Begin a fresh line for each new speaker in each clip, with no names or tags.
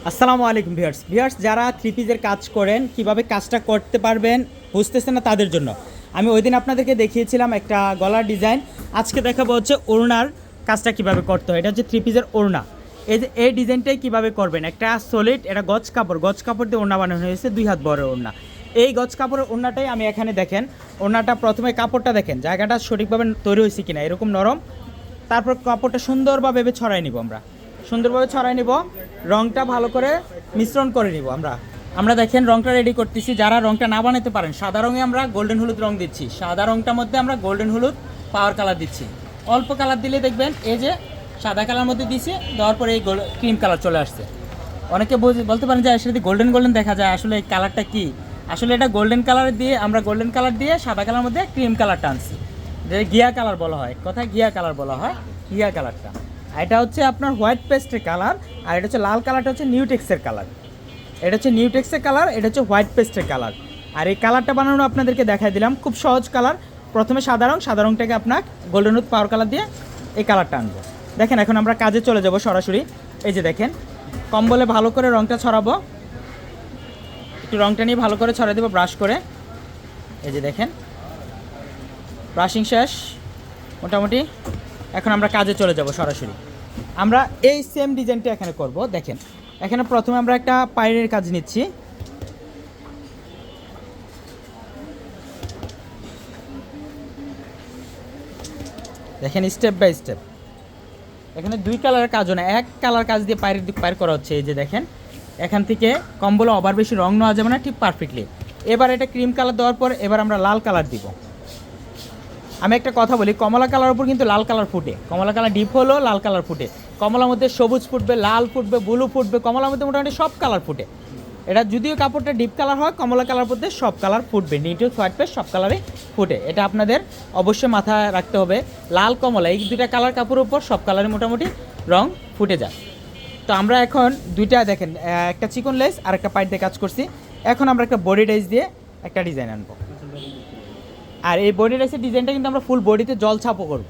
আসসালামু আলাইকুম ভিউয়ার্স যারা থ্রি পিসের কাজ করেন কিভাবে কাজটা করতে পারবেন বুঝতেছেন না তাদের জন্য আমি ওই দিন আপনাদেরকে দেখিয়েছিলাম একটা গলার ডিজাইন। আজকে দেখাবো হচ্ছে ওড়নার কাজটা কিভাবে করতে হয়। এটা হচ্ছে থ্রি পিসের ওড়না। এই যে এই ডিজাইনটাই কীভাবে করবেন, একটা সলিড এটা গজ কাপড় দিয়ে ওড়না বানানো হয়েছে, 2 হাত বড় ওড়না। এই গজ কাপড়ের ওড়নাটাই আমি এখানে দেখেন, ওড়নাটা প্রথমে কাপড়টা দেখেন জায়গাটা সঠিকভাবে তৈরি হয়েছে কিনা, এরকম নরম। তারপর কাপড়টা সুন্দরভাবে ছড়াই নিব, আমরা সুন্দরভাবে ছড়াই নিব, রংটা ভালো করে মিশ্রণ করে নিব। আমরা দেখেন রংটা রেডি করতেছি। যারা রংটা না বানাতে পারেন, সাদা রঙে আমরা গোল্ডেন হলুদ রং দিচ্ছি, সাদা রংটার মধ্যে আমরা গোল্ডেন হলুদ পাওয়ার কালার দিচ্ছি। অল্প কালার দিলে দেখবেন এই যে সাদা কালার মধ্যে দিচ্ছি, দেওয়ার পরে এই ক্রিম কালার চলে আসছে। অনেকে বলতে পারেন যে আসলে গোল্ডেন গোল্ডেন দেখা যায়, আসলে এই কালারটা কি? আসলে এটা গোল্ডেন কালার দিয়ে, আমরা গোল্ডেন কালার দিয়ে সাদা কালার মধ্যে ক্রিম কালারটা আনছি, যে গিয়া কালার বলা হয়, কথায় গিয়া কালার বলা হয়, গিয়া কালারটা। এটা হচ্ছে আপনার হোয়াইট পেস্টের কালার, আর এটা হচ্ছে লাল কালারটা হচ্ছে নিউটেক্সের কালার। এটা হচ্ছে নিউটেক্সের কালার, এটা হচ্ছে হোয়াইট পেস্টের কালার। আর এই কালারটা বানানো আপনাদেরকে দেখাই দিলাম, খুব সহজ কালার। প্রথমে সাদা রংটাকে আপনার গোল্ডেন হলুদ পাওয়ার কালার দিয়ে এই কালারটা আনবো। দেখেন এখন আমরা কাজে চলে যাব সরাসরি। এই যে দেখেন কম্বলে ভালো করে রংটা ছড়াবো, একটু রংটা নিয়ে ভালো করে ছড়াই দেবো ব্রাশ করে। এই যে দেখেন ব্রাশিং শেষ মোটামুটি। এখন আমরা কাজে চলে যাব সরাসরি। আমরা এই সেম ডিজাইনটা এখানে করব। দেখেন এখানে প্রথমে আমরা একটা পায়ের কাজ নিচ্ছি। দেখেন স্টেপ বাই স্টেপ, এখানে 2 কালারের কাজও না, 1 কালার কাজ দিয়ে পায়ের করা হচ্ছে। এই যে দেখেন এখান থেকে কম্বলে ওভার বেশি রং নেওয়া যাবে না, ঠিক পারফেক্টলি। এবার এটা ক্রিম কালার দেওয়ার পর এবার আমরা লাল কালার দিব। আমি একটা কথা বলি, কমলা কালার উপর কিন্তু লাল কালার ফুটে, কমলা কালার ডিপ হলো লাল কালার ফুটে, কমলার মধ্যে সবুজ ফুটবে, লাল ফুটবে, ব্লু ফুটবে, কমলার মধ্যে মোটামুটি সব কালার ফুটে। এটা যদিও কাপড়টা ডিপ কালার হয়, কমলা কালার মধ্যে সব কালার ফুটবে, নিউট্রাল হোয়াইট পেস্ট সব কালারই ফুটে। এটা আপনাদের অবশ্যই মাথায় রাখতে হবে। লাল কমলা এই 2টা কালার কাপড়ের উপর সব কালারে মোটামুটি রং ফুটে যায়। তো আমরা এখন 2টা দেখেন, একটা চিকন লেস আর একটা পাইট দিয়ে কাজ করছি। এখন আমরা একটা বডি টাইস দিয়ে একটা ডিজাইন আনবো। আর এই বডি টাইসের ডিজাইনটা কিন্তু আমরা ফুল বডিতে জল ছাপও করব।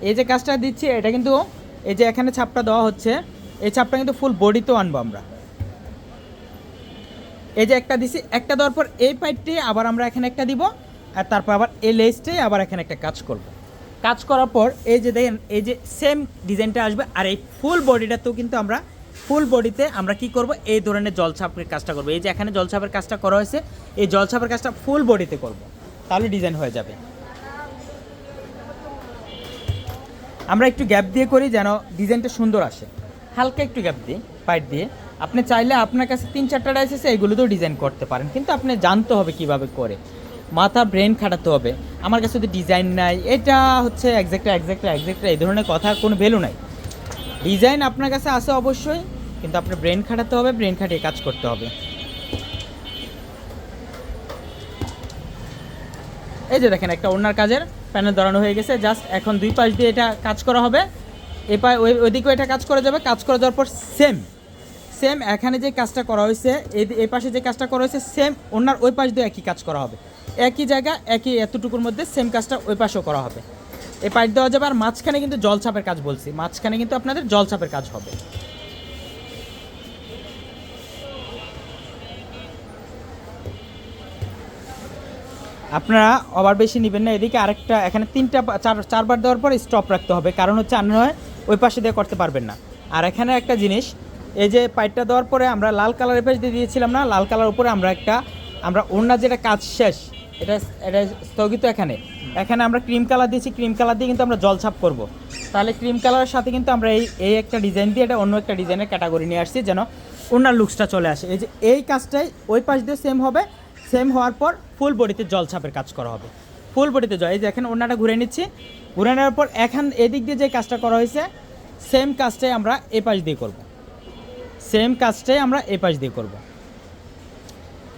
এই যে কাজটা দিচ্ছি এটা কিন্তু এই যে এখানে ছাপটা দেওয়া হচ্ছে, এই ছাপটা কিন্তু ফুল বডিতেও আনবো আমরা। এই যে একটা দিছি, একটা দেওয়ার পর এই পাইপটি আবার আমরা এখানে একটা দিব, আর তারপর আবার এই লেসটাই আবার এখানে একটা কাজ করব। কাজ করার পর এই যে দেখেন এই যে সেম ডিজাইনটা আসবে। আর এই ফুল বডিটাতেও কিন্তু আমরা ফুল বডিতে আমরা কি করব, এই ধরনের জলছাপের কাজটা করব। এই যে এখানে জলছাপের কাজটা করা হয়েছে, এই জলছাপের কাজটা ফুল বডিতে করব, তাহলে ডিজাইন হয়ে যাবে। আমরা একটু গ্যাপ দিয়ে করি যেন ডিজাইনটা সুন্দর আসে, হালকা একটু গ্যাপ দিই পাইট দিয়ে। আপনি চাইলে আপনার কাছে 3-4টা ডাইস আছে, এগুলোতেও ডিজাইন করতে পারেন, কিন্তু আপনি জানতে হবে কিভাবে করে, মাথা ব্রেন খাটাতে হবে। আমার কাছে তো ডিজাইন নাই, এটা হচ্ছে একজ্যাক্টটা এই ধরনের কথার কোনো ভ্যালু নাই। ডিজাইন আপনার কাছে আছে অবশ্যই, কিন্তু আপনার ব্রেন খাটাতে হবে, ব্রেন খাটিয়ে কাজ করতে হবে। এই যে দেখেন একটা ওড়নার কাজের প্যানেল ধরানো হয়ে গেছে, জাস্ট এখন 2 পাশ দিয়ে এটা কাজ করা হবে। ওইদিকেও এটা কাজ করে যাবে। কাজ করে যাওয়ার পর সেম এখানে যে কাজটা করা হয়েছে, এই পাশে যে কাজটা করা হয়েছে, সেম ওড়নার ওই পাশ দিয়ে একই কাজ করা হবে, একই জায়গা একই এতটুকুর মধ্যে সেম কাজটা ওই পাশেও করা হবে। এই পাশ দেওয়া যাবে। আর মাঝখানে কিন্তু জলছাপের কাজ বলছি, মাঝখানে কিন্তু আপনাদের জলছাপের কাজ হবে। আপনারা ওভার বেশি নেবেন না। এদিকে আরেকটা এখানে 4বার দেওয়ার পর স্টপ রাখতে হবে, কারণ হচ্ছে আর নয় ওই পাশে দিয়ে করতে পারবেন না। আর এখানে একটা জিনিস, এই যে পাইপটা দেওয়ার পরে আমরা লাল কালারের পেজ দিয়ে দিয়েছিলাম না, লাল কালার উপরে আমরা ওড়না যেটা কাজ শেষ, এটা স্থগিত। এখানে আমরা ক্রিম কালার দিয়েছি, ক্রিম কালার দিয়ে কিন্তু আমরা জলছাপ করব। তাহলে ক্রিম কালারের সাথে কিন্তু আমরা এই একটা ডিজাইন দিয়ে এটা অন্য একটা ডিজাইনের ক্যাটাগরি নিয়ে আসছি, যেন ওড়নার লুকসটা চলে আসে। এই যে এই কাজটাই ওই পাশ দিয়ে সেম হবে, সেম হওয়ার পর ফুল বডিতে জলছাপের কাজ করা হবে। ফুল বডিতে এই যে এখন ওড়নাটা ঘুরে নিচ্ছি, ঘুরে নেওয়ার পর এখন এদিক দিয়ে যে কাজটা করা হয়েছে, সেম কাজটাই আমরা এই পাশ দিয়ে করব,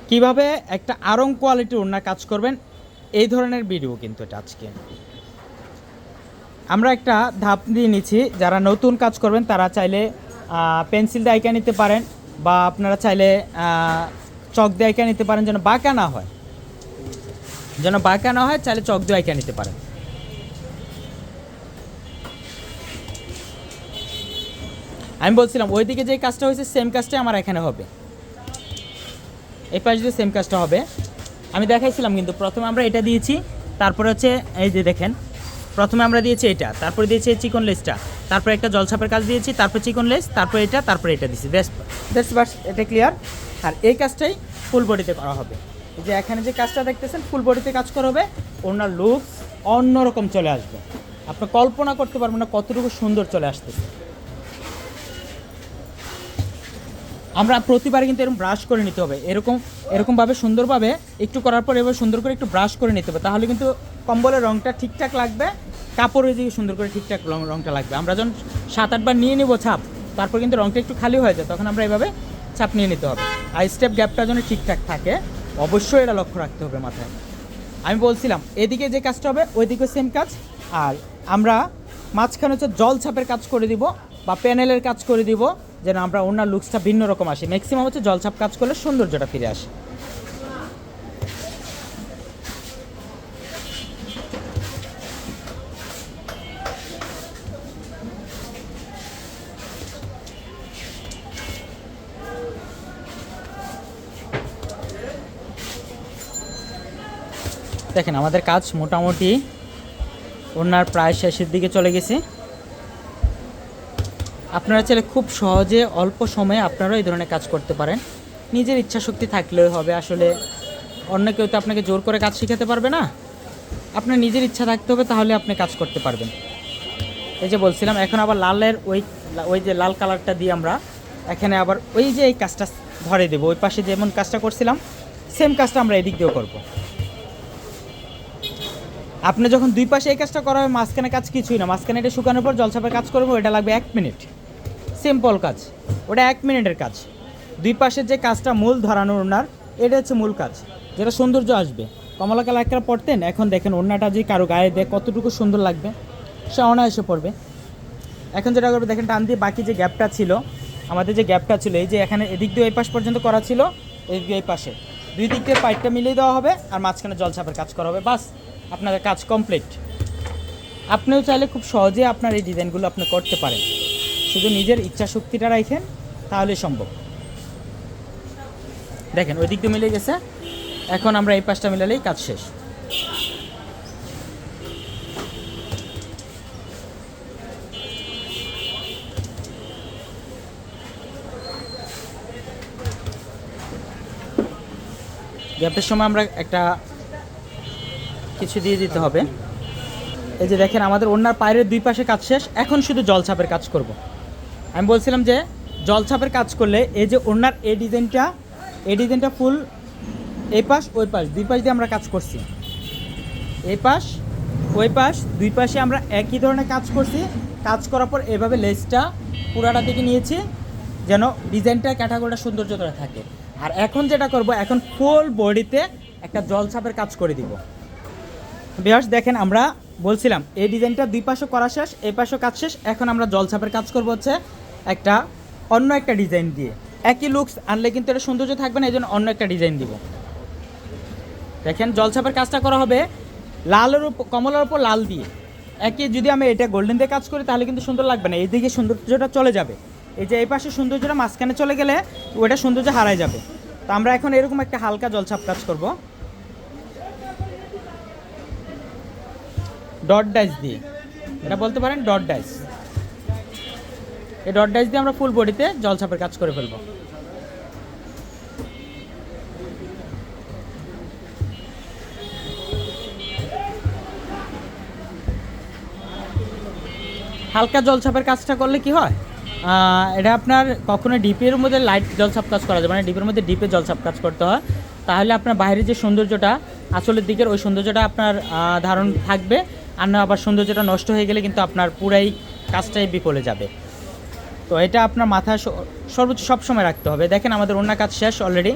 কীভাবে একটা আরং কোয়ালিটির ওড়না কাজ করবেন এই ধরনের ভিডিও কিন্তু এটা আজকে আমরা একটা ধাপ দিয়ে নিচ্ছি। যারা নতুন কাজ করবেন তারা চাইলে পেন্সিল দিয়ে আঁকা নিতে পারেন, বা আপনারা চাইলে চক দিয়ে আঁকা নিতে পারেন, যেন বাঁকা না হয়, চাইলে চক দিয়ে আঁকা নিতে পারেন। আমি বলছিলাম ওইদিকে যে কাজটা হয়েছে সেম কাজটাই আমার এখানে হবে, এই পাশে যে সেম কাজটা হবে। আমি দেখাইছিলাম কিন্তু প্রথমে আমরা এটা দিয়েছি, তারপরে হচ্ছে এই যে দেখেন প্রথমে আমরা দিয়েছি এটা, তারপরে দিয়েছি এই চিকন লেসটা, তারপরে একটা জলছাপের কাজ দিয়েছি, তারপর চিকন লেস, তারপরে এটা, তারপরে এটা দিয়েছি। দ্যাটস বাস, এটা ক্লিয়ার। আর এই কাজটাই ফুল বডিতে করা হবে। এই যে এখানে যে কাজটা দেখতেছেন ফুল বডিতে কাজ করা হবে, ওনার লুকস অন্যরকম চলে আসবে, আপনি কল্পনা করতে পারবেন না কতটুকু সুন্দর চলে আসতেছে। আমরা প্রতিবার কিন্তু এরকম ব্রাশ করে নিতে হবে, এরকমভাবে সুন্দরভাবে একটু করার পর এবার সুন্দর করে একটু ব্রাশ করে নিতে হবে, তাহলে কিন্তু কম্বলের রঙটা ঠিকঠাক লাগবে, কাপড়ের দিকে সুন্দর করে ঠিকঠাক রঙটা লাগবে। আমরা যখন 7-8 বার নিয়ে নেবো ছাপ, তারপর কিন্তু রঙটা একটু খালি হয়ে যায়, তখন আমরা এভাবে ছাপ নিয়ে নিতে হবে। আর স্টেপ গ্যাপটা যেন ঠিকঠাক থাকে, অবশ্যই এটা লক্ষ্য রাখতে হবে মাথায়। আমি বলছিলাম এদিকে যে কাজটা হবে ওইদিকে সেম কাজ, আর আমরা মাঝখানে হচ্ছে জল ছাপের কাজ করে দিব বা প্যানেলের কাজ করে দিব, যেন আমরা ওনার লুকসটা ভিন্ন রকম আসে। ম্যাক্সিমাম হচ্ছে জলছাপ কাজ করলে সৌন্দর্যটা ফিরে আসে। দেখেন আমাদের কাজ মোটামুটি ওনার প্রায় শেষের দিকে চলে গেছে। আপনারা চাইলে খুব সহজে অল্প সময়ে আপনারাও এই ধরনের কাজ করতে পারেন, নিজের ইচ্ছা শক্তি থাকলেও হবে। আসলে অন্য কেউ তো আপনাকে জোর করে কাজ শেখাতে পারবে না, আপনার নিজের ইচ্ছা থাকতে হবে, তাহলে আপনি কাজ করতে পারবেন। এই যে বলছিলাম এখন আবার লালের ওই যে লাল কালারটা দিয়ে আমরা এখানে আবার ওই যে এই কাজটা ধরে দেবো, ওই পাশে যেমন কাজটা করছিলাম সেম কাজটা আমরা এদিক দিয়েও করবো। আপনি যখন দুই পাশে এই কাজটা করা হবে, মাঝখানে কাজ কিছুই না, মাঝখানে এটা শুকানোর পর জলছাপের কাজ করবো, এটা লাগবে 1 মিনিট, সিম্পল কাজ, ওটা 1 মিনিটের কাজ। দুই পাশের যে কাজটা মূল ধরানোর ওনার, এটা হচ্ছে মূল কাজ, যেটা সৌন্দর্য আসবে। কমলা কালার একটা পড়তেন, এখন দেখেন ওড়নাটা যে কারো গায়ে দেয় কতটুকু সুন্দর লাগবে, সে অনায়াসে পড়বে। এখন যেটা করবে দেখেন টান দিয়ে বাকি যে গ্যাপটা ছিল, আমাদের যে গ্যাপটা ছিল এই যে এখানে এদিক দিয়ে এই পাশ পর্যন্ত করা ছিল, এদিক দিয়ে এই পাশে দুই দিক দিয়ে পাইপটা মিলিয়ে দেওয়া হবে, আর মাঝখানে জলছাপের কাজ করা হবে, বাস আপনাদের কাজ কমপ্লিট। আপনিও চাইলে খুব সহজে আপনার এই ডিজাইনগুলো আপনি করতে পারেন, শুধু নিজের ইচ্ছা শক্তিটা রাখেন তাহলে সম্ভব। দেখেন ওই দিক দিয়ে মিলে গেছে, এখন আমরা এই পাশটা মিলালেই কাজ শেষ। গ্যাপের সময় আমরা একটা কিছু দিয়ে দিতে হবে। এই যে দেখেন আমাদের ওড়নার পায়ের দুই পাশে কাজ শেষ, এখন শুধু জলছাপের কাজ করব। আমি বলছিলাম যে জলছাপের কাজ করলে এই যে ওড়নার এই ডিজাইনটা ফুল এই পাশ ওই পাশ দুই পাশ দিয়ে আমরা কাজ করছি, এই পাশ ওই পাশ দুই পাশে আমরা একই ধরনের কাজ করছি। কাজ করার পর এভাবে লেসটা পুরাটা দিকে নিয়েছি, যেন ডিজাইনটা ক্যাটাগরিটা সৌন্দর্য ধরে থাকে। আর এখন যেটা করব, এখন ফুল বডিতে একটা জলছাপের কাজ করে দিব। ভিউয়ার্স দেখেন আমরা বলছিলাম এই ডিজাইনটা দুই পাশও করা শেষ, এই পাশও কাজ শেষ, এখন আমরা জলছাপের কাজ করব হচ্ছে অন্য একটা ডিজাইন দিয়ে। একই লুকস আনলে কিন্তু এটা সৌন্দর্য থাকবে না, এই জন্য অন্য একটা ডিজাইন দিব। দেখেন জলছাপের কাজটা করা হবে লালের উপর কমলার উপর লাল দিয়ে। একই যদি আমি এটা গোল্ডেন দিয়ে কাজ করি তাহলে কিন্তু সুন্দর লাগবে না, এইদিকে সৌন্দর্যটা চলে যাবে। এই যে এই পাশে সৌন্দর্যটা মাঝখানে চলে গেলে ওইটা সৌন্দর্য হারায় যাবে। তো আমরা এখন এরকম একটা হালকা জলছাপ কাজ করব ডট ডাইস দিয়ে, এটা বলতে পারেন ডট ডাইস। এই ডট ডাইস দিয়ে আমরা ফুল বডিতে জলছাপের কাজ করে ফেলবো। হালকা জলছাপের কাজটা করলে কি হয়, এটা আপনার কখনো ডিপের মধ্যে লাইট জলছাপ কাজ করা যাবে না, ডিপের মধ্যে ডিপে জলছাপ কাজ করতে হয়, তাহলে আপনার বাইরের যে সৌন্দর্যটা আসলের দিকের ওই সৌন্দর্যটা আপনার ধারণ থাকবে। আর না আবার সৌন্দর্যটা নষ্ট হয়ে গেলে কিন্তু আপনার পুরাই কাজটাই বিফলে যাবে। তো এটা আপনার মাথায় সর্বোচ্চ সবসময় রাখতে হবে। দেখেন আমাদের অন্য কাজ শেষ অলরেডি,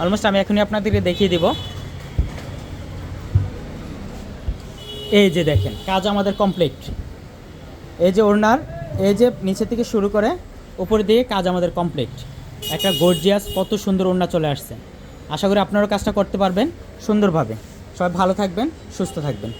অলমোস্ট আমি এখনই আপনাদেরকে দেখিয়ে দিব। এই যে দেখেন কাজ আমাদের কমপ্লিট। এই যে ওড়নার এই যে নিচে থেকে শুরু করে উপরে দিয়ে কাজ আমাদের কমপ্লিট। একটা গর্জিয়াস কত সুন্দর ওড়না চলে আসছে। আশা করি আপনারাও কাজটা করতে পারবেন সুন্দরভাবে। সবাই ভালো থাকবেন, সুস্থ থাকবেন।